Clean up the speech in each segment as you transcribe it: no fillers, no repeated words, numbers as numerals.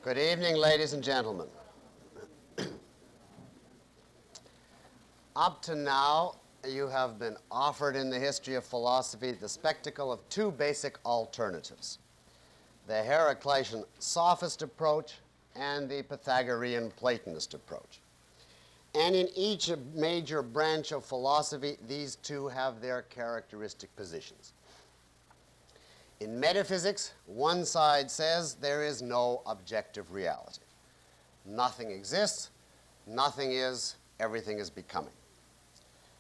Good evening, ladies and gentlemen. Up to now, you have been offered in the history of philosophy the spectacle of two basic alternatives: the Heraclitean sophist approach and the Pythagorean Platonist approach. And in each major branch of philosophy, these two have their characteristic positions. In metaphysics, one side says there is no objective reality. Nothing exists, nothing is, everything is becoming.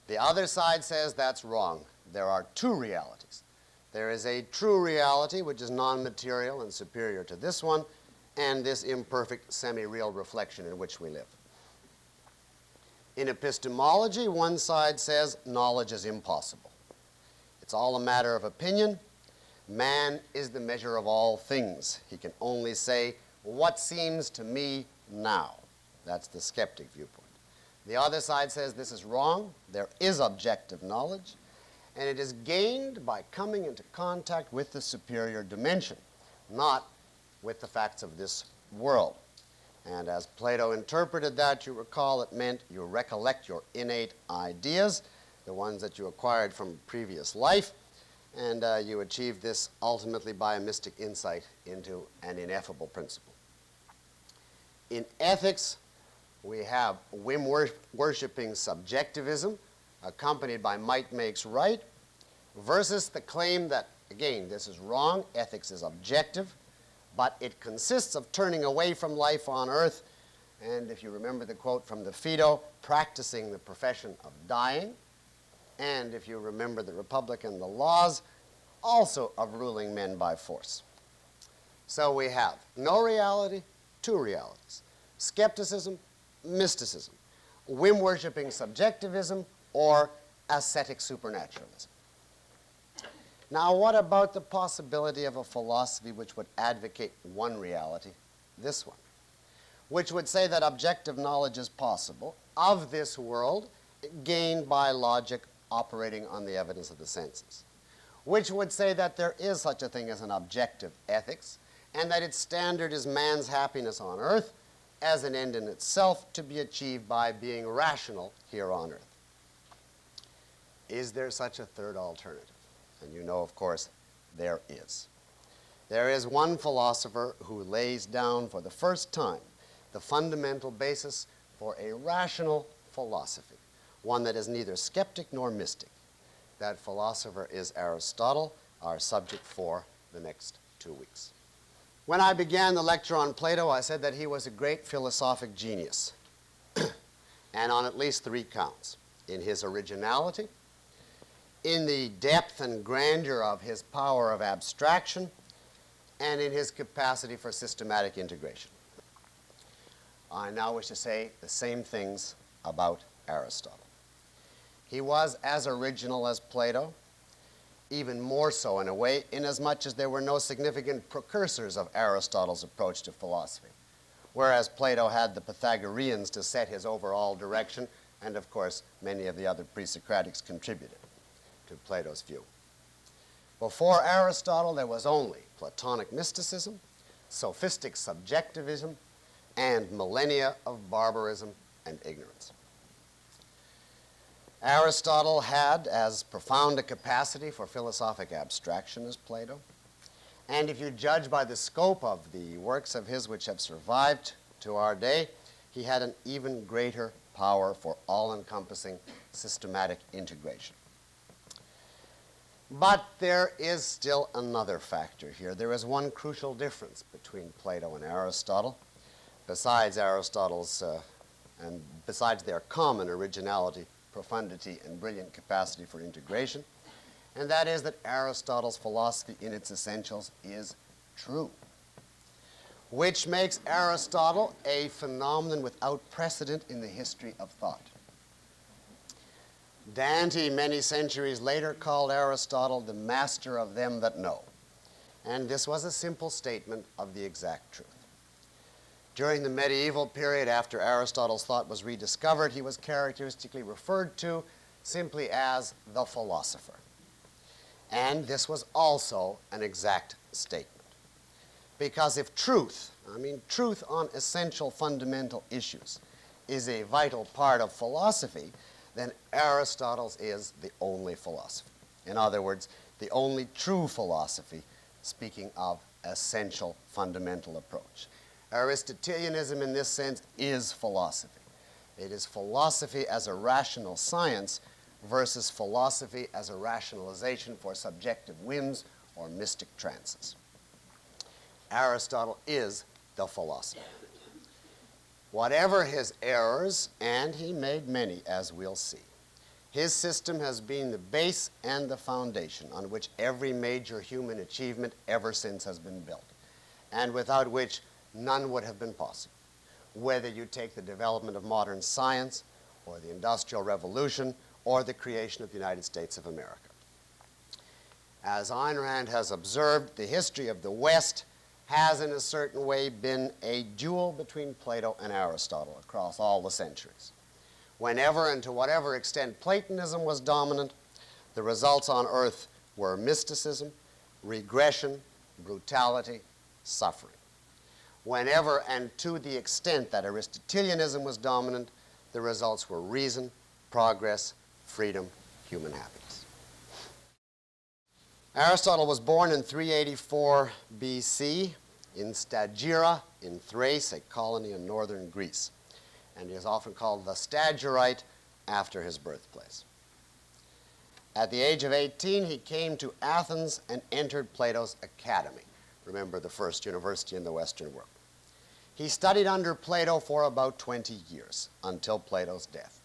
The other side says that's wrong. There are two realities. There is a true reality, which is non-material and superior to this one, and this imperfect semi-real reflection in which we live. In epistemology, one side says knowledge is impossible. It's all a matter of opinion. Man is the measure of all things. He can only say, what seems to me now? That's the skeptic viewpoint. The other side says this is wrong. There is objective knowledge, and it is gained by coming into contact with the superior dimension, not with the facts of this world. And as Plato interpreted that, you recall, it meant you recollect your innate ideas, the ones that you acquired from previous life, and you achieve this ultimately by a mystic insight into an ineffable principle. In ethics, we have whim-worshipping subjectivism, accompanied by might makes right, versus the claim that, again, this is wrong, ethics is objective, but it consists of turning away from life on earth, and if you remember the quote from the Phaedo, practicing the profession of dying, and if you remember the Republic and the laws, also of ruling men by force. So we have no reality, two realities: skepticism, mysticism, whim-worshipping subjectivism, or ascetic supernaturalism. Now, what about the possibility of a philosophy which would advocate one reality, this one, which would say that objective knowledge is possible of this world gained by logic operating on the evidence of the senses, which would say that there is such a thing as an objective ethics, and that its standard is man's happiness on earth as an end in itself to be achieved by being rational here on earth? Is there such a third alternative? And you know, of course, there is. There is one philosopher who lays down for the first time the fundamental basis for a rational philosophy, one that is neither skeptic nor mystic. That philosopher is Aristotle, our subject for the next 2 weeks. When I began the lecture on Plato, I said that he was a great philosophic genius, and on at least 3 counts: in his originality, in the depth and grandeur of his power of abstraction, and in his capacity for systematic integration. I now wish to say the same things about Aristotle. He was as original as Plato, even more so in a way, inasmuch as there were no significant precursors of Aristotle's approach to philosophy, whereas Plato had the Pythagoreans to set his overall direction, and of course many of the other pre-Socratics contributed to Plato's view. Before Aristotle, there was only Platonic mysticism, sophistic subjectivism, and millennia of barbarism and ignorance. Aristotle had as profound a capacity for philosophic abstraction as Plato, and if you judge by the scope of the works of his which have survived to our day, he had an even greater power for all-encompassing systematic integration. But there is still another factor here. There is one crucial difference between Plato and Aristotle, besides Aristotle's and besides their common originality, profundity, and brilliant capacity for integration, and that is that Aristotle's philosophy in its essentials is true, which makes Aristotle a phenomenon without precedent in the history of thought. Dante, many centuries later, called Aristotle the master of them that know, and this was a simple statement of the exact truth. During the medieval period, after Aristotle's thought was rediscovered, he was characteristically referred to simply as the philosopher. And this was also an exact statement. Because if truth, I mean truth on essential fundamental issues, is a vital part of philosophy, then Aristotle's is the only philosophy. In other words, the only true philosophy, speaking of essential fundamental approach. Aristotelianism in this sense is philosophy. It is philosophy as a rational science versus philosophy as a rationalization for subjective whims or mystic trances. Aristotle is the philosopher. Whatever his errors, and he made many, as we'll see, his system has been the base and the foundation on which every major human achievement ever since has been built, and without which none would have been possible, whether you take the development of modern science, or the Industrial Revolution, or the creation of the United States of America. As Ayn Rand has observed, the history of the West has in a certain way been a duel between Plato and Aristotle across all the centuries. Whenever and to whatever extent Platonism was dominant, the results on earth were mysticism, regression, brutality, suffering. Whenever and to the extent that Aristotelianism was dominant, the results were reason, progress, freedom, human happiness. Aristotle was born in 384 BC in Stagira in Thrace, a colony in northern Greece, and he is often called the Stagirite after his birthplace. At the age of 18, he came to Athens and entered Plato's academy, remember the first university in the Western world. He studied under Plato for about 20 years, until Plato's death.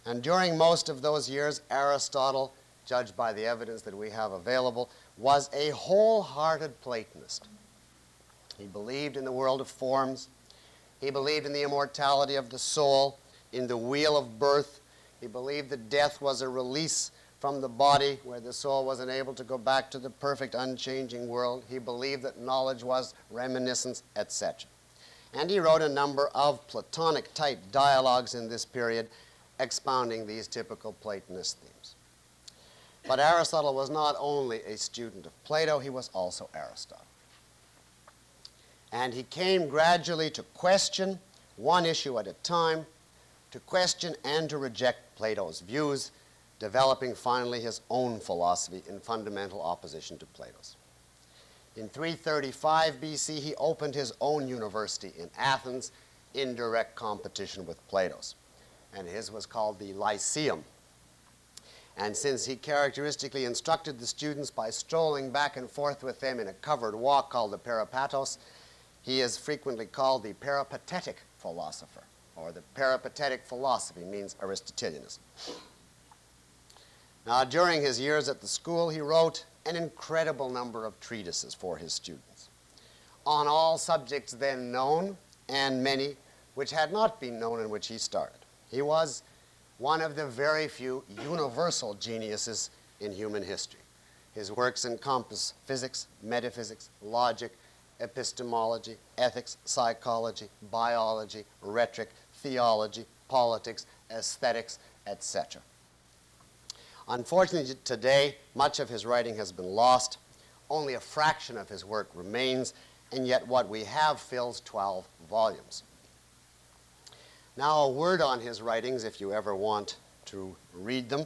And during most of those years, Aristotle, judged by the evidence that we have available, was a wholehearted Platonist. He believed in the world of forms. He believed in the immortality of the soul, in the wheel of birth. He believed that death was a release from the body where the soul was unable to go back to the perfect unchanging world. He believed that knowledge was reminiscence, etc. And he wrote a number of Platonic-type dialogues in this period expounding these typical Platonist themes. But Aristotle was not only a student of Plato, he was also Aristotle. And he came gradually to question, one issue at a time, to question and to reject Plato's views, developing finally his own philosophy in fundamental opposition to Plato's. In 335 BC, he opened his own university in Athens in direct competition with Plato's, and his was called the Lyceum. And since he characteristically instructed the students by strolling back and forth with them in a covered walk called the Peripatos, he is frequently called the peripatetic philosopher, or the peripatetic philosophy means Aristotelianism. Now, during his years at the school, he wrote an incredible number of treatises for his students on all subjects then known and many which had not been known in which he started. He was one of the very few universal geniuses in human history. His works encompass physics, metaphysics, logic, epistemology, ethics, psychology, biology, rhetoric, theology, politics, aesthetics, etc. Unfortunately, today, much of his writing has been lost. Only a fraction of his work remains, and yet what we have fills 12 volumes. Now, a word on his writings, if you ever want to read them.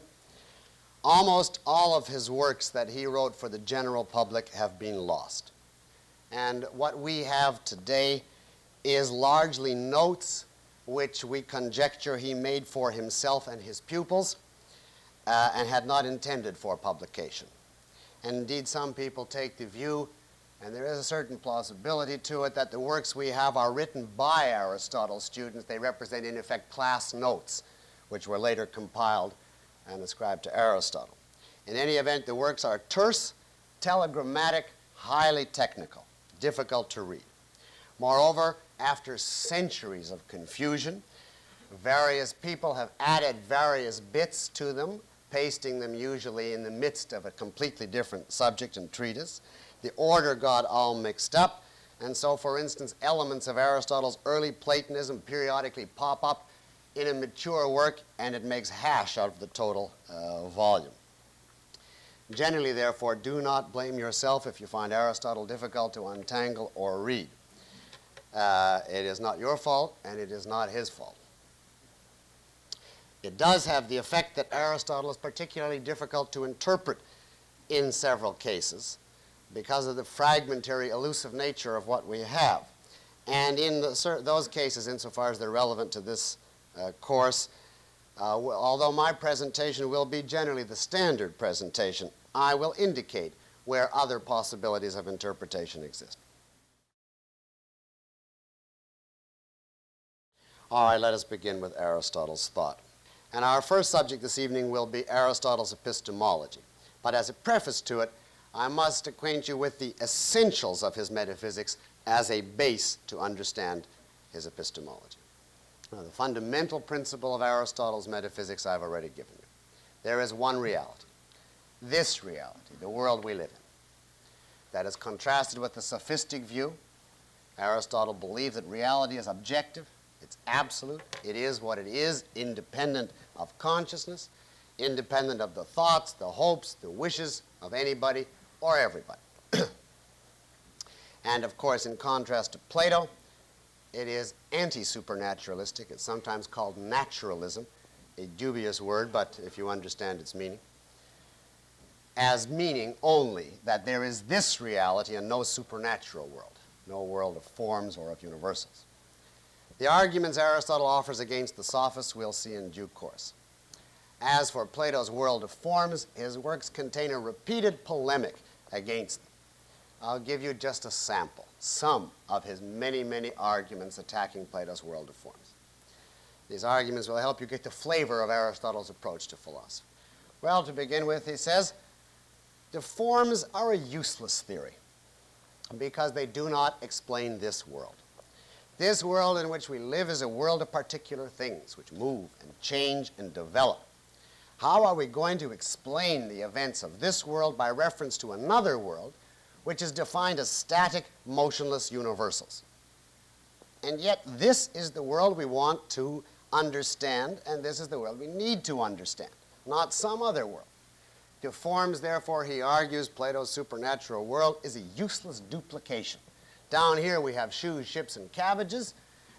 Almost all of his works that he wrote for the general public have been lost. And what we have today is largely notes which we conjecture he made for himself and his pupils and had not intended for publication. And indeed, some people take the view, and there is a certain plausibility to it, that the works we have are written by Aristotle's students. They represent, in effect, class notes, which were later compiled and ascribed to Aristotle. In any event, the works are terse, telegrammatic, highly technical, difficult to read. Moreover, after centuries of confusion, various people have added various bits to them, pasting them usually in the midst of a completely different subject and treatise. The order got all mixed up, and so, for instance, elements of Aristotle's early Platonism periodically pop up in a mature work, and it makes hash out of the total volume. Generally, therefore, do not blame yourself if you find Aristotle difficult to untangle or read. It is not your fault, and it is not his fault. It does have the effect that Aristotle is particularly difficult to interpret in several cases because of the fragmentary, elusive nature of what we have. And in those cases, insofar as they're relevant to this course, although my presentation will be generally the standard presentation, I will indicate where other possibilities of interpretation exist. All right, let us begin with Aristotle's thought. And our first subject this evening will be Aristotle's epistemology. But as a preface to it, I must acquaint you with the essentials of his metaphysics as a base to understand his epistemology. Now, the fundamental principle of Aristotle's metaphysics I've already given you. There is one reality, this reality, the world we live in. That is contrasted with the sophistic view. Aristotle believed that reality is objective, it's absolute, it is what it is, independent of consciousness, independent of the thoughts, the hopes, the wishes of anybody or everybody. And of course, in contrast to Plato, it is anti-supernaturalistic. It's sometimes called naturalism, a dubious word, but if you understand its meaning, as meaning only that there is this reality and no supernatural world, no world of forms or of universals. The arguments Aristotle offers against the sophists we'll see in due course. As for Plato's world of forms, his works contain a repeated polemic against them. I'll give you just a sample, some of his many, many arguments attacking Plato's world of forms. These arguments will help you get the flavor of Aristotle's approach to philosophy. Well, to begin with, he says, the forms are a useless theory because they do not explain this world. This world in which we live is a world of particular things which move and change and develop. How are we going to explain the events of this world by reference to another world which is defined as static, motionless universals? And yet this is the world we want to understand, and this is the world we need to understand, not some other world. To forms, therefore, he argues, Plato's supernatural world is a useless duplication. Down here we have shoes, ships, and cabbages,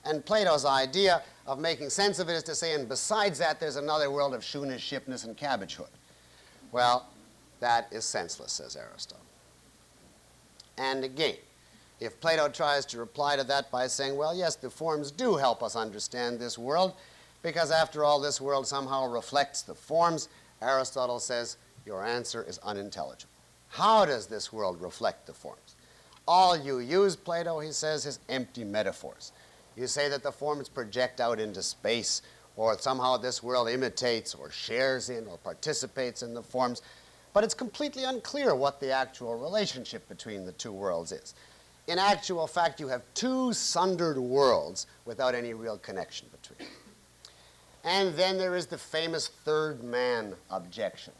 and Plato's idea of making sense of it is to say, and besides that, there's another world of shoeness, shipness, and cabbagehood. Well, that is senseless, says Aristotle. And again, if Plato tries to reply to that by saying, well, yes, the forms do help us understand this world, because after all, this world somehow reflects the forms, Aristotle says, your answer is unintelligible. How does this world reflect the forms? All you use, Plato, he says, is empty metaphors. You say that the forms project out into space, or somehow this world imitates or shares in or participates in the forms, but it's completely unclear what the actual relationship between the two worlds is. In actual fact, you have two sundered worlds without any real connection between them. And then there is the famous third man objection,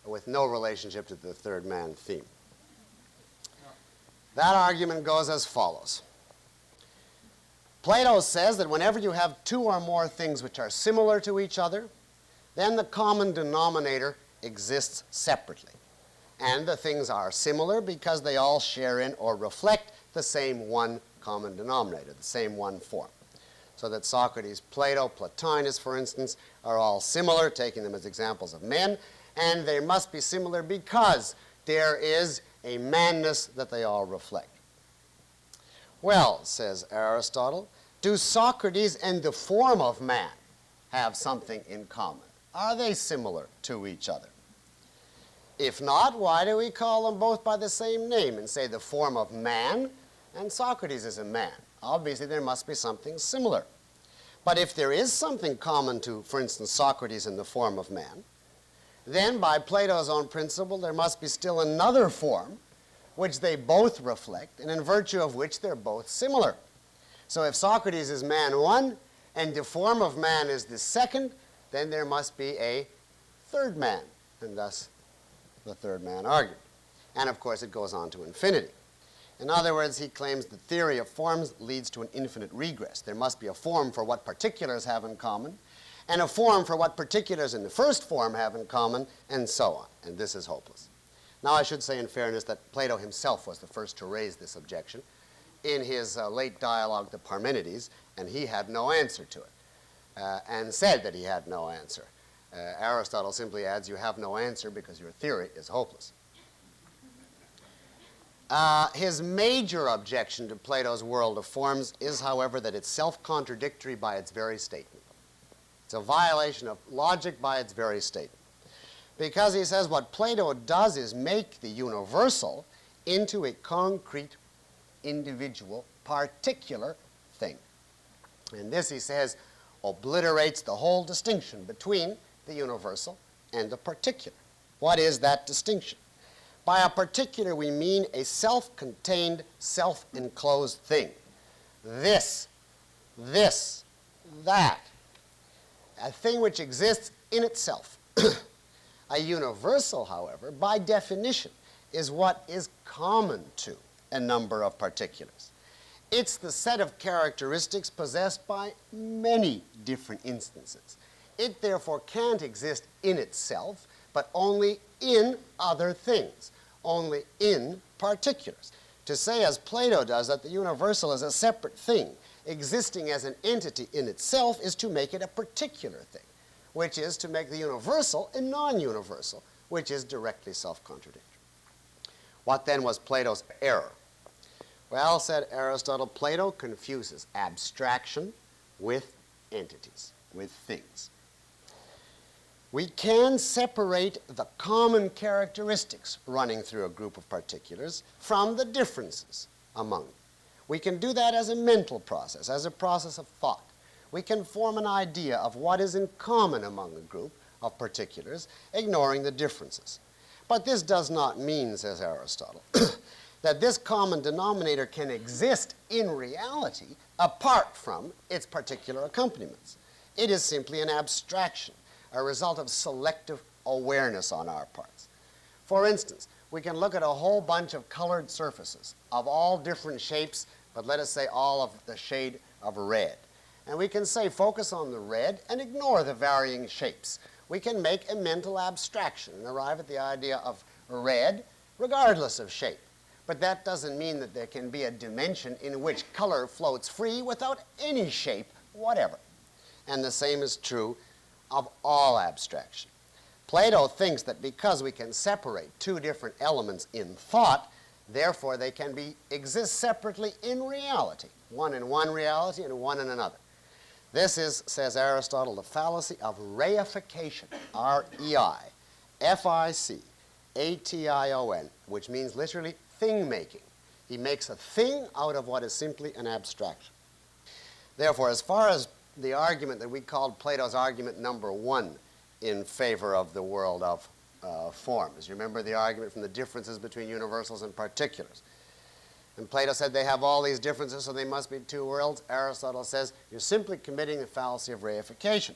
with no relationship to the third man theme. That argument goes as follows. Plato says that whenever you have two or more things which are similar to each other, then the common denominator exists separately. And the things are similar because they all share in or reflect the same one common denominator, the same one form. So that Socrates, Plato, Plotinus, for instance, are all similar, taking them as examples of men, and they must be similar because there is a manness that they all reflect. Well, says Aristotle, do Socrates and the form of man have something in common? Are they similar to each other? If not, why do we call them both by the same name and say the form of man and Socrates is a man? Obviously, there must be something similar. But if there is something common to, for instance, Socrates in the form of man, then by Plato's own principle, there must be still another form which they both reflect, and in virtue of which they're both similar. So if Socrates is man one, and the form of man is the second, then there must be a third man, and thus the third man argument. And of course, it goes on to infinity. In other words, he claims the theory of forms leads to an infinite regress. There must be a form for what particulars have in common, and a form for what particulars in the first form have in common, and so on. And this is hopeless. Now, I should say in fairness that Plato himself was the first to raise this objection in his late dialogue, the Parmenides, and he had no answer to it, and said that he had no answer. Aristotle simply adds, you have no answer because your theory is hopeless. His major objection to Plato's world of forms is, however, that it's self-contradictory by its very statement. It's a violation of logic by its very statement. Because he says what Plato does is make the universal into a concrete, individual, particular thing. And this, he says, obliterates the whole distinction between the universal and the particular. What is that distinction? By a particular, we mean a self-contained, self-enclosed thing. This, that. A thing which exists in itself. A universal, however, by definition, is what is common to a number of particulars. It's the set of characteristics possessed by many different instances. It therefore can't exist in itself, but only in other things, only in particulars. To say, as Plato does, that the universal is a separate thing, existing as an entity in itself, is to make it a particular thing, which is to make the universal a non-universal, which is directly self-contradictory. What then was Plato's error? Well, said Aristotle, Plato confuses abstraction with entities, with things. We can separate the common characteristics running through a group of particulars from the differences among them. We can do that as a mental process, as a process of thought. We can form an idea of what is in common among a group of particulars, ignoring the differences. But this does not mean, says Aristotle, that this common denominator can exist in reality apart from its particular accompaniments. It is simply an abstraction, a result of selective awareness on our parts. For instance, we can look at a whole bunch of colored surfaces of all different shapes, but let us say all of the shade of red. And we can say focus on the red and ignore the varying shapes. We can make a mental abstraction and arrive at the idea of red regardless of shape. But that doesn't mean that there can be a dimension in which color floats free without any shape whatever. And the same is true of all abstraction. Plato thinks that because we can separate two different elements in thought, therefore they can exist separately in reality, one in one reality and one in another. This is, says Aristotle, the fallacy of reification, R-E-I-F-I-C-A-T-I-O-N, which means literally thing-making. He makes a thing out of what is simply an abstraction. Therefore, as far as the argument that we called Plato's argument number one in favor of the world of forms. You remember the argument from the differences between universals and particulars. And Plato said they have all these differences, so they must be two worlds. Aristotle says you're simply committing the fallacy of reification.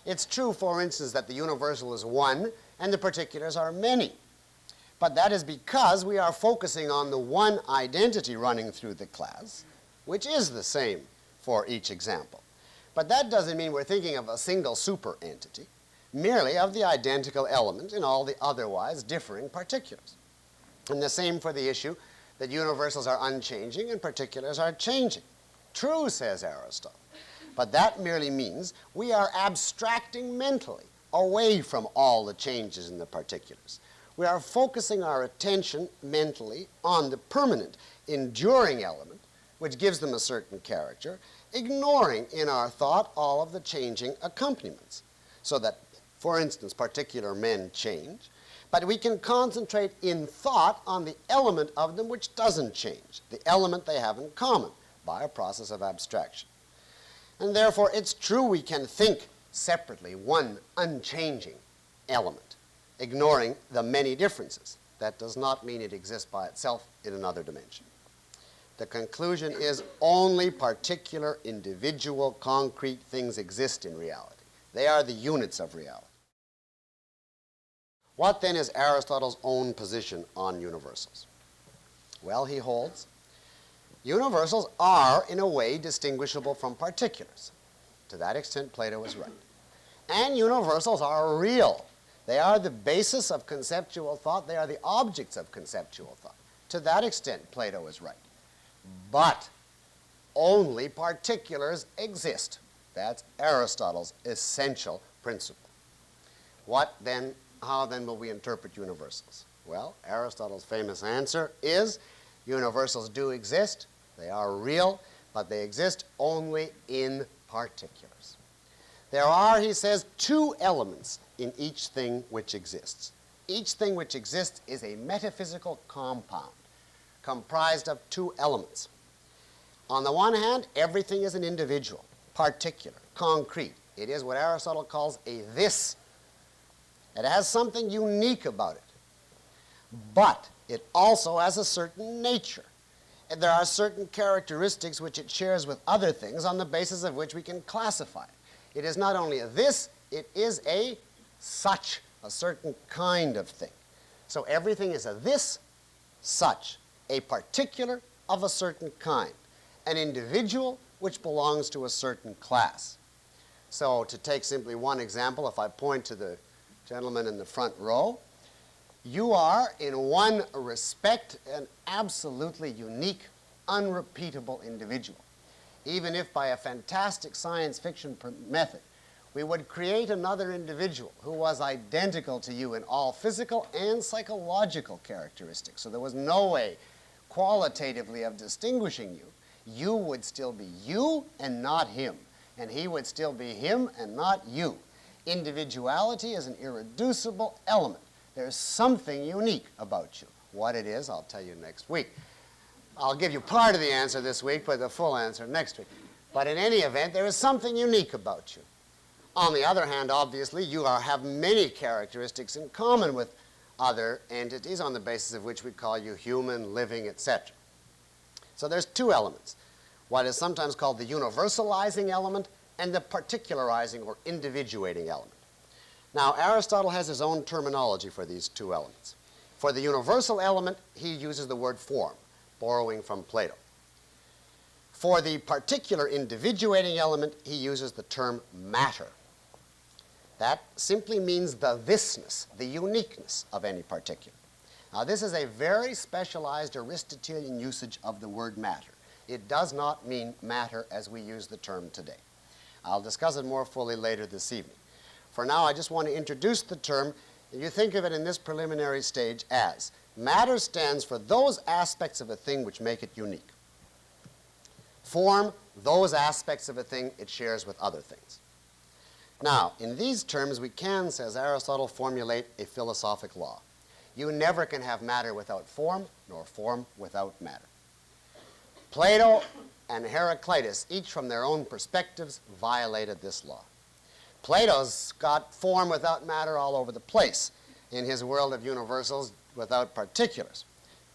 It's true, for instance, that the universal is one and the particulars are many. But that is because we are focusing on the one identity running through the class, which is the same for each example. But that doesn't mean we're thinking of a single super entity, merely of the identical element in all the otherwise differing particulars. And the same for the issue that universals are unchanging and particulars are changing. True, says Aristotle. But that merely means we are abstracting mentally away from all the changes in the particulars. We are focusing our attention mentally on the permanent, enduring element, which gives them a certain character, ignoring in our thought all of the changing accompaniments. So that, for instance, particular men change, but we can concentrate in thought on the element of them which doesn't change, the element they have in common, by a process of abstraction. And therefore, it's true we can think separately one unchanging element, ignoring the many differences. That does not mean it exists by itself in another dimension. The conclusion is only particular, individual, concrete things exist in reality. They are the units of reality. What then is Aristotle's own position on universals? Well, he holds universals are, in a way, distinguishable from particulars. To that extent, Plato is right. And universals are real. They are the basis of conceptual thought. They are the objects of conceptual thought. To that extent, Plato is right. But only particulars exist. That's Aristotle's essential principle. How then will we interpret universals? Well, Aristotle's famous answer is universals do exist. They are real, but they exist only in particulars. There are, he says, two elements in each thing which exists. Each thing which exists is a metaphysical compound comprised of two elements. On the one hand, everything is an individual, particular, concrete. It is what Aristotle calls a this. It has something unique about it. But it also has a certain nature. And there are certain characteristics which it shares with other things on the basis of which we can classify it. It is not only a this, it is a such, a certain kind of thing. So everything is a this, such, a particular of a certain kind, an individual which belongs to a certain class. So to take simply one example, if I point to the gentleman in the front row, you are, in one respect, an absolutely unique, unrepeatable individual. Even if by a fantastic science fiction method, we would create another individual who was identical to you in all physical and psychological characteristics. So there was no way qualitatively of distinguishing you. You would still be you and not him, and he would still be him and not you. Individuality is an irreducible element. There's something unique about you. What it is, I'll tell you next week. I'll give you part of the answer this week, but the full answer next week. But in any event, there is something unique about you. On the other hand, obviously, you have many characteristics in common with other entities on the basis of which we call you human, living, etc. So there's two elements. What is sometimes called the universalizing element and the particularizing or individuating element. Now, Aristotle has his own terminology for these two elements. For the universal element, he uses the word form, borrowing from Plato. For the particular individuating element, he uses the term matter. That simply means the thisness, the uniqueness of any particular. Now, this is a very specialized Aristotelian usage of the word matter. It does not mean matter as we use the term today. I'll discuss it more fully later this evening. For now, I just want to introduce the term. You think of it in this preliminary stage as matter stands for those aspects of a thing which make it unique. Form, those aspects of a thing it shares with other things. Now, in these terms, we can, says Aristotle, formulate a philosophic law. You never can have matter without form, nor form without matter. Plato and Heraclitus, each from their own perspectives, violated this law. Plato's got form without matter all over the place in his world of universals without particulars.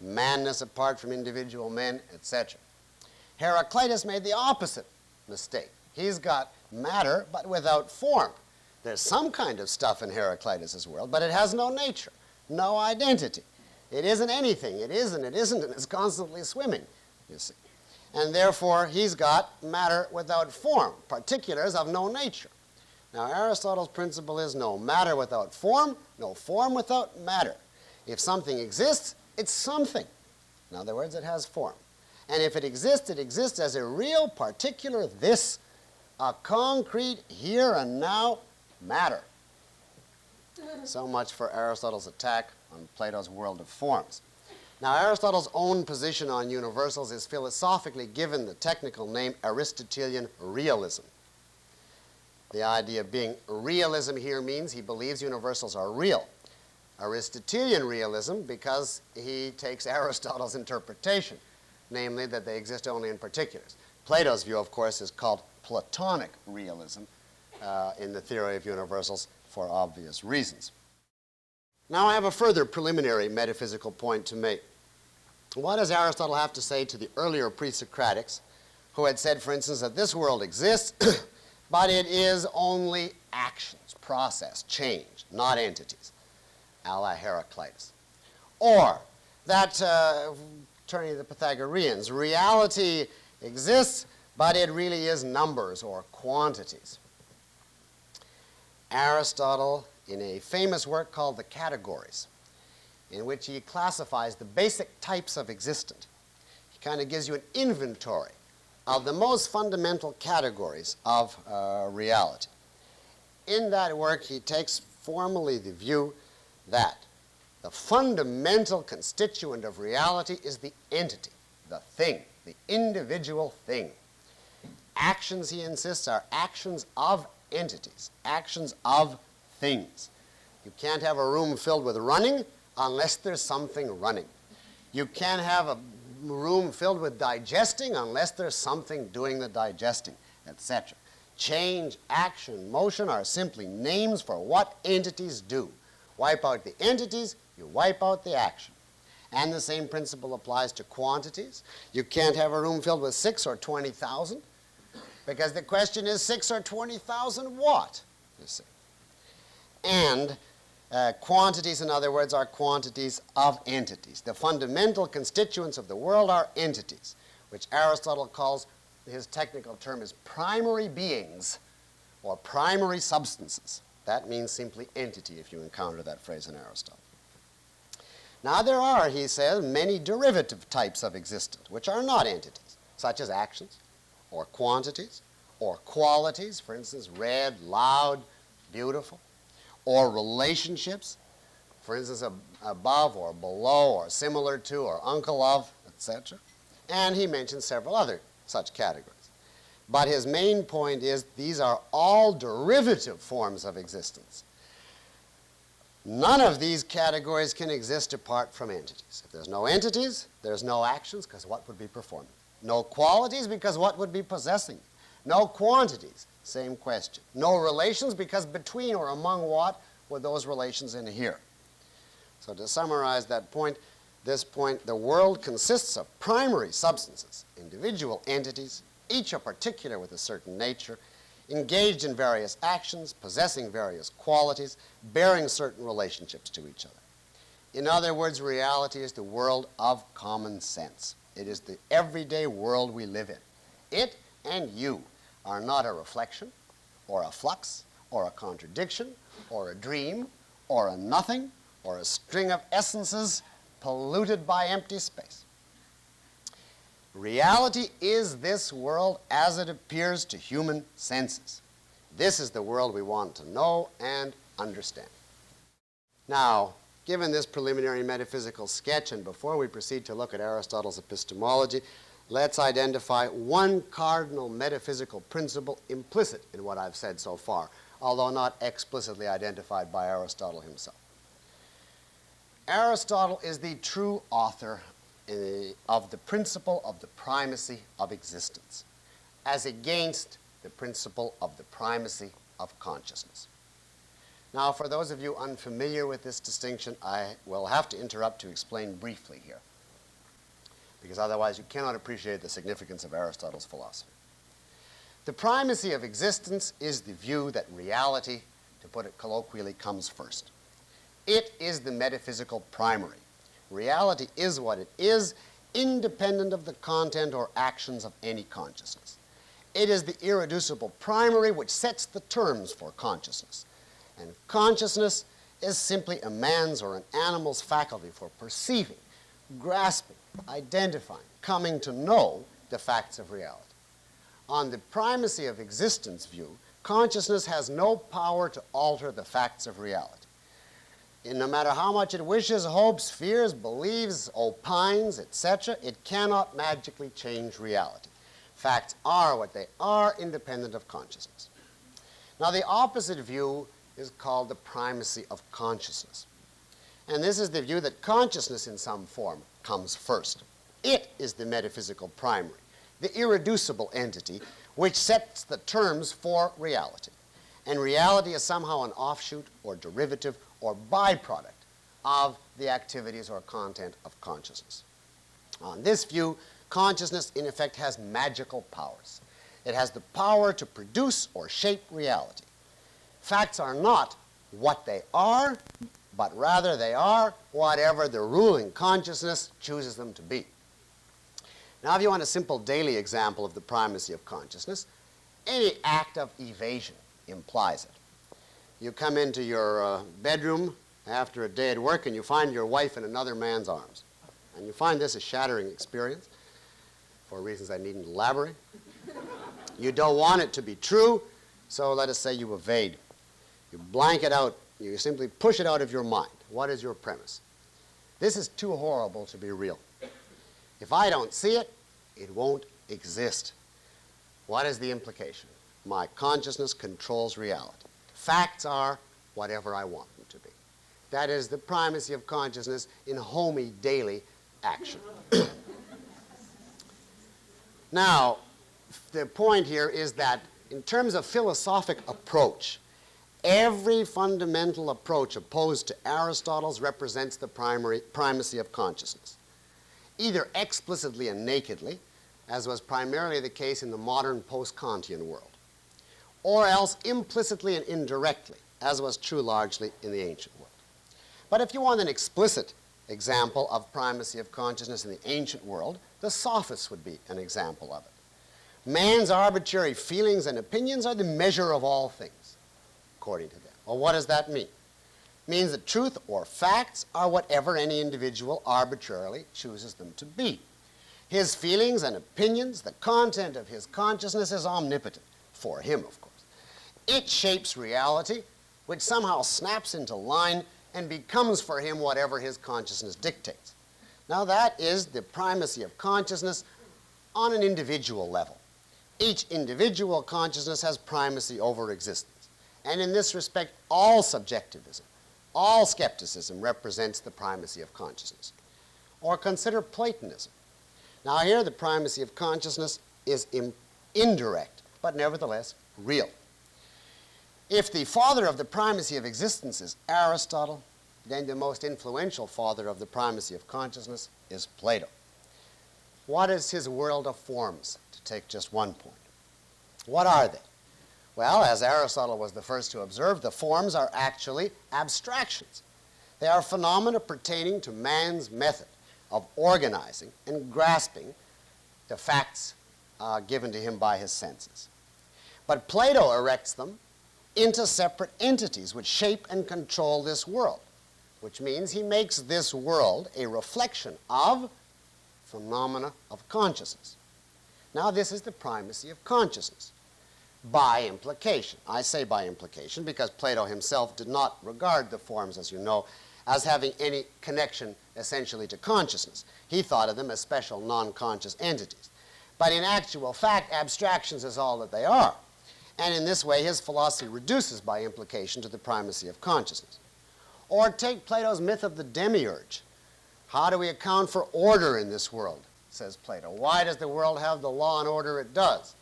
Manness apart from individual men, etc. Heraclitus made the opposite mistake. He's got matter, but without form. There's some kind of stuff in Heraclitus' world, but it has no nature, no identity. It isn't anything. It isn't, and it's constantly swimming, you see. And therefore, he's got matter without form, particulars of no nature. Now, Aristotle's principle is no matter without form, no form without matter. If something exists, it's something. In other words, it has form. And if it exists as a real particular this, a concrete here and now matter. So much for Aristotle's attack on Plato's world of forms. Now, Aristotle's own position on universals is philosophically given the technical name Aristotelian realism. The idea being realism here means he believes universals are real. Aristotelian realism because he takes Aristotle's interpretation, namely that they exist only in particulars. Plato's view, of course, is called Platonic realism in the theory of universals for obvious reasons. Now I have a further preliminary metaphysical point to make. What does Aristotle have to say to the earlier pre-Socratics who had said, for instance, that this world exists, but it is only actions, process, change, not entities, a la Heraclitus? Or that, turning to the Pythagoreans, reality exists, but it really is numbers or quantities. Aristotle in a famous work called The Categories, in which he classifies the basic types of existence. He kind of gives you an inventory of the most fundamental categories of reality. In that work, he takes formally the view that the fundamental constituent of reality is the entity, the thing, the individual thing. Actions, he insists, are actions of entities, actions of things. You can't have a room filled with running unless there's something running. You can't have a room filled with digesting unless there's something doing the digesting, etc. Change, action, motion are simply names for what entities do. Wipe out the entities, you wipe out the action. And the same principle applies to quantities. You can't have a room filled with 6 or 20,000 because the question is 6 or 20,000 what, you see. And quantities, in other words, are quantities of entities. The fundamental constituents of the world are entities, which Aristotle calls, his technical term is primary beings or primary substances. That means simply entity if you encounter that phrase in Aristotle. Now there are, he says, many derivative types of existence which are not entities, such as actions or quantities or qualities, for instance, red, loud, beautiful, or relationships, for instance, above or below or similar to or uncle of, etc. And he mentions several other such categories. But his main point is these are all derivative forms of existence. None of these categories can exist apart from entities. If there's no entities, there's no actions, because what would be performing? No qualities, because what would be possessing? No quantities, same question. No relations, because between or among what were those relations in here? So to summarize that point, the world consists of primary substances, individual entities, each a particular with a certain nature, engaged in various actions, possessing various qualities, bearing certain relationships to each other. In other words, reality is the world of common sense. It is the everyday world we live in. It and you are not a reflection, or a flux, or a contradiction, or a dream, or a nothing, or a string of essences polluted by empty space. Reality is this world as it appears to human senses. This is the world we want to know and understand. Now, given this preliminary metaphysical sketch, and before we proceed to look at Aristotle's epistemology, let's identify one cardinal metaphysical principle implicit in what I've said so far, although not explicitly identified by Aristotle himself. Aristotle is the true author of the principle of the primacy of existence, as against the principle of the primacy of consciousness. Now, for those of you unfamiliar with this distinction, I will have to interrupt to explain briefly here, because otherwise you cannot appreciate the significance of Aristotle's philosophy. The primacy of existence is the view that reality, to put it colloquially, comes first. It is the metaphysical primary. Reality is what it is, independent of the content or actions of any consciousness. It is the irreducible primary which sets the terms for consciousness. And consciousness is simply a man's or an animal's faculty for perceiving, grasping, identifying, coming to know the facts of reality. On the primacy of existence view, consciousness has no power to alter the facts of reality. And no matter how much it wishes, hopes, fears, believes, opines, etc., it cannot magically change reality. Facts are what they are, independent of consciousness. Now, the opposite view is called the primacy of consciousness. And this is the view that consciousness in some form comes first. It is the metaphysical primary, the irreducible entity which sets the terms for reality. And reality is somehow an offshoot or derivative or byproduct of the activities or content of consciousness. On this view, consciousness in effect has magical powers. It has the power to produce or shape reality. Facts are not what they are, but rather they are whatever the ruling consciousness chooses them to be. Now, if you want a simple daily example of the primacy of consciousness, any act of evasion implies it. You come into your bedroom after a day at work and you find your wife in another man's arms. And you find this a shattering experience for reasons I needn't elaborate. You don't want it to be true, so let us say you evade. You blank it out. You simply push it out of your mind. What is your premise? This is too horrible to be real. If I don't see it, it won't exist. What is the implication? My consciousness controls reality. Facts are whatever I want them to be. That is the primacy of consciousness in homey daily action. Now, the point here is that in terms of philosophic approach, every fundamental approach opposed to Aristotle's represents the primacy of consciousness, either explicitly and nakedly, as was primarily the case in the modern post-Kantian world, or else implicitly and indirectly, as was true largely in the ancient world. But if you want an explicit example of primacy of consciousness in the ancient world, the sophists would be an example of it. Man's arbitrary feelings and opinions are the measure of all things, according to them. Well, what does that mean? It means that truth or facts are whatever any individual arbitrarily chooses them to be. His feelings and opinions, the content of his consciousness is omnipotent, for him, of course. It shapes reality, which somehow snaps into line and becomes for him whatever his consciousness dictates. Now, that is the primacy of consciousness on an individual level. Each individual consciousness has primacy over existence. And in this respect, all subjectivism, all skepticism represents the primacy of consciousness. Or consider Platonism. Now here the primacy of consciousness is indirect, but nevertheless real. If the father of the primacy of existence is Aristotle, then the most influential father of the primacy of consciousness is Plato. What is his world of forms, to take just one point? What are they? Well, as Aristotle was the first to observe, the forms are actually abstractions. They are phenomena pertaining to man's method of organizing and grasping the facts given to him by his senses. But Plato erects them into separate entities which shape and control this world, which means he makes this world a reflection of phenomena of consciousness. Now, this is the primacy of consciousness. By implication. I say by implication because Plato himself did not regard the forms, as you know, as having any connection essentially to consciousness. He thought of them as special non-conscious entities. But in actual fact, abstractions is all that they are. And in this way, his philosophy reduces by implication to the primacy of consciousness. Or take Plato's myth of the demiurge. How do we account for order in this world, says Plato? Why does the world have the law and order it does?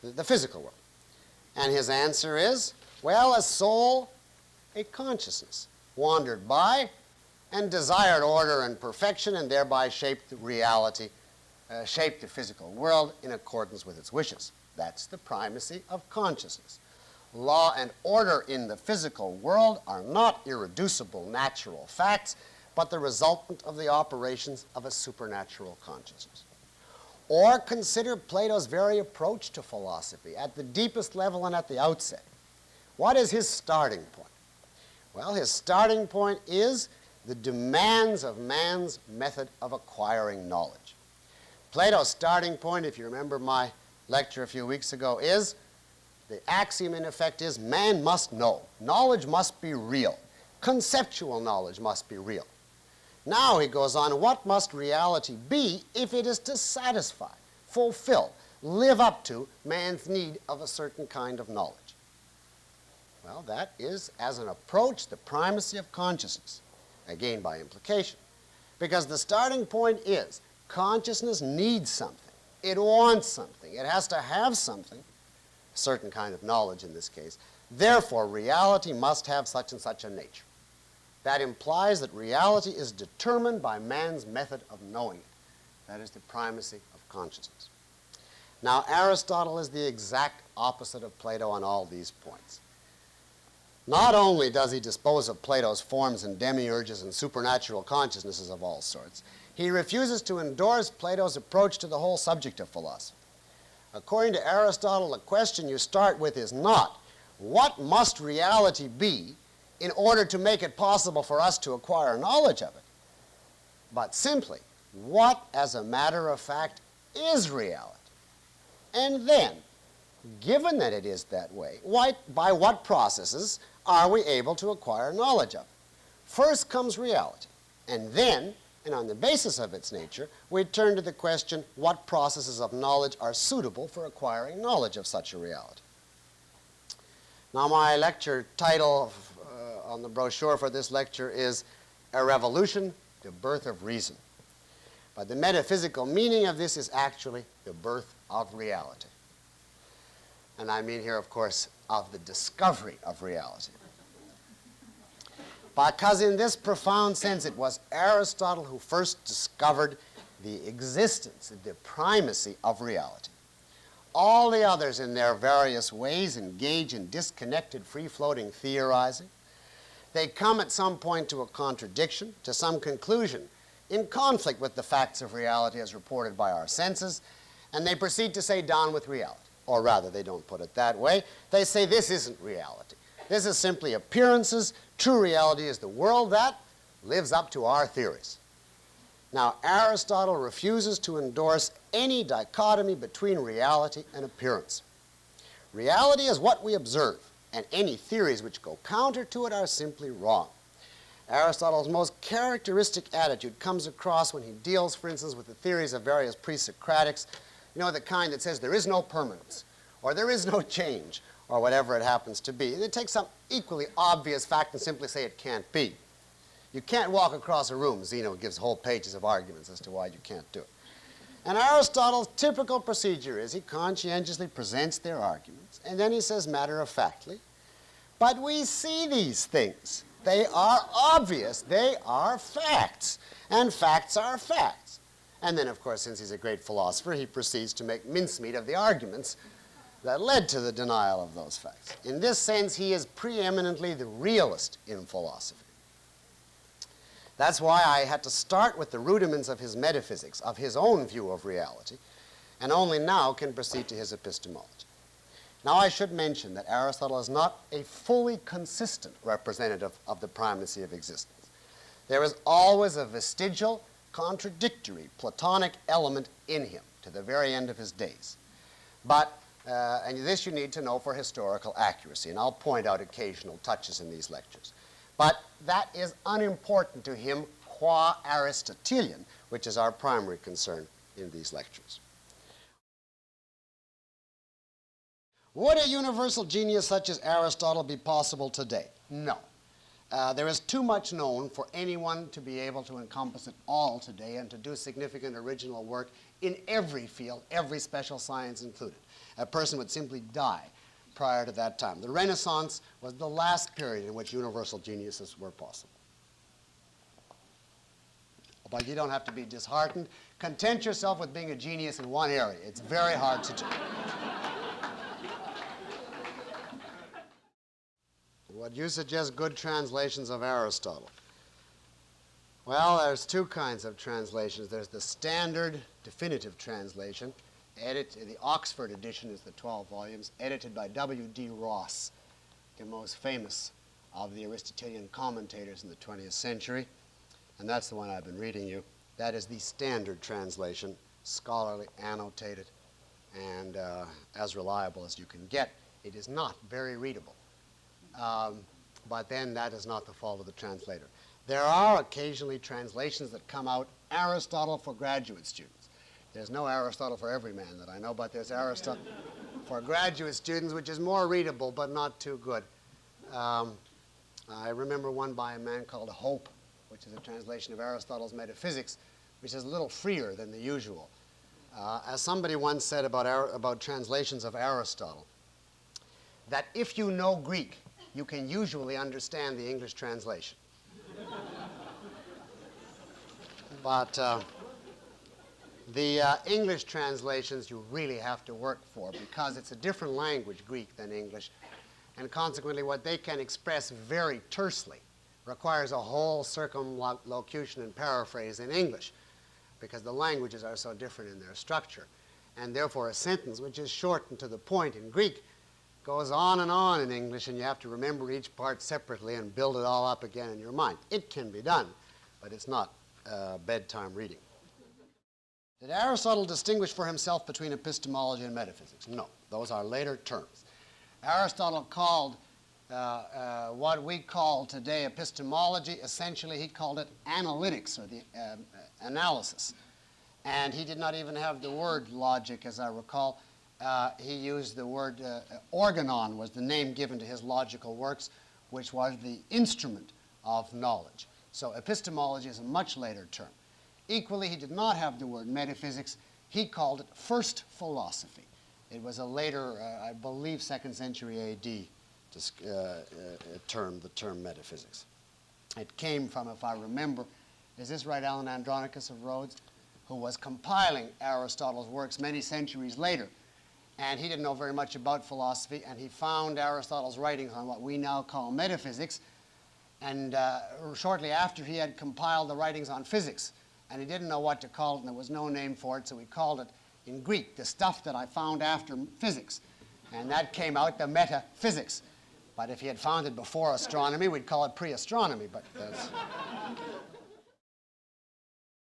The physical world. And his answer is, well, a soul, a consciousness, wandered by and desired order and perfection and thereby shaped reality, shaped the physical world in accordance with its wishes. That's the primacy of consciousness. Law and order in the physical world are not irreducible natural facts, but the resultant of the operations of a supernatural consciousness. Or consider Plato's very approach to philosophy at the deepest level and at the outset. What is his starting point? Well, his starting point is the demands of man's method of acquiring knowledge. Plato's starting point, if you remember my lecture a few weeks ago, is the axiom in effect is man must know. Knowledge must be real. Conceptual knowledge must be real. Now he goes on, what must reality be if it is to satisfy, fulfill, live up to man's need of a certain kind of knowledge? Well, that is, as an approach, the primacy of consciousness, again by implication. Because the starting point is consciousness needs something. It wants something. It has to have something, a certain kind of knowledge in this case. Therefore, reality must have such and such a nature. That implies that reality is determined by man's method of knowing it. That is the primacy of consciousness. Now, Aristotle is the exact opposite of Plato on all these points. Not only does he dispose of Plato's forms and demiurges and supernatural consciousnesses of all sorts, he refuses to endorse Plato's approach to the whole subject of philosophy. According to Aristotle, the question you start with is not, what must reality be in order to make it possible for us to acquire knowledge of it, but simply what, as a matter of fact, is reality. And then, given that it is that way, by what processes are we able to acquire knowledge of it? First comes reality, and then, and on the basis of its nature, we turn to the question, what processes of knowledge are suitable for acquiring knowledge of such a reality? Now, my lecture title on the brochure for this lecture is A Revolution, the Birth of Reason. But the metaphysical meaning of this is actually the birth of reality. And I mean here, of course, of the discovery of reality. Because in this profound sense, it was Aristotle who first discovered the existence, the primacy of reality. All the others, in their various ways, engage in disconnected, free-floating theorizing. They come at some point to a contradiction, to some conclusion, in conflict with the facts of reality as reported by our senses, and they proceed to say, down with reality. Or rather, they don't put it that way. They say, this isn't reality. This is simply appearances. True reality is the world that lives up to our theories. Now, Aristotle refuses to endorse any dichotomy between reality and appearance. Reality is what we observe, and any theories which go counter to it are simply wrong. Aristotle's most characteristic attitude comes across when he deals, for instance, with the theories of various pre-Socratics, you know, the kind that says there is no permanence, or there is no change, or whatever it happens to be. And they take some equally obvious fact and simply say it can't be. You can't walk across a room. Zeno gives whole pages of arguments as to why you can't do it. And Aristotle's typical procedure is he conscientiously presents their arguments, and then he says matter-of-factly, but we see these things. They are obvious. They are facts. And facts are facts. And then, of course, since he's a great philosopher, he proceeds to make mincemeat of the arguments that led to the denial of those facts. In this sense, he is preeminently the realist in philosophy. That's why I had to start with the rudiments of his metaphysics, of his own view of reality, and only now can proceed to his epistemology. Now, I should mention that Aristotle is not a fully consistent representative of the primacy of existence. There is always a vestigial, contradictory, Platonic element in him to the very end of his days. But, and this you need to know for historical accuracy, and I'll point out occasional touches in these lectures. But that is unimportant to him qua Aristotelian, which is our primary concern in these lectures. Would a universal genius such as Aristotle be possible today? No. There is too much known for anyone to be able to encompass it all today and to do significant original work in every field, every special science included. A person would simply die prior to that time. The Renaissance was the last period in which universal geniuses were possible. But you don't have to be disheartened. Content yourself with being a genius in one area. It's very hard to do. Would you suggest good translations of Aristotle? Well, there's two kinds of translations. There's the standard definitive translation. The Oxford edition is the 12 volumes, edited by W.D. Ross, the most famous of the Aristotelian commentators in the 20th century. And that's the one I've been reading you. That is the standard translation, scholarly, annotated, and as reliable as you can get. It is not very readable. But then that is not the fault of the translator. There are occasionally translations that come out Aristotle for graduate students. There's no Aristotle for every man that I know, but there's Aristotle for graduate students, which is more readable, but not too good. I remember one by a man called Hope, which is a translation of Aristotle's Metaphysics, which is a little freer than the usual. As somebody once said about translations of Aristotle, that if you know Greek, you can usually understand the English translation. But the English translations you really have to work for because it's a different language, Greek, than English. And consequently, what they can express very tersely requires a whole circumlocution and paraphrase in English because the languages are so different in their structure. And therefore, a sentence which is short and to the point in Greek goes on and on in English, and you have to remember each part separately and build it all up again in your mind. It can be done, but it's not bedtime reading. Did Aristotle distinguish for himself between epistemology and metaphysics? No, those are later terms. Aristotle called what we call today epistemology, essentially he called it analytics, or the analysis. And he did not even have the word logic, as I recall. He used the word organon was the name given to his logical works, which was the instrument of knowledge. So epistemology is a much later term. Equally, he did not have the word metaphysics. He called it first philosophy. It was a later, I believe, 2nd century A.D. Term, the term metaphysics. It came from, if I remember, is this right, Alan Andronicus of Rhodes, who was compiling Aristotle's works many centuries later. And he didn't know very much about philosophy, and he found Aristotle's writings on what we now call metaphysics. And shortly after, he had compiled the writings on physics. And he didn't know what to call it, and there was no name for it, so he called it, in Greek, the stuff that I found after physics. And that came out, the metaphysics. But if he had found it before astronomy, we'd call it pre-astronomy. But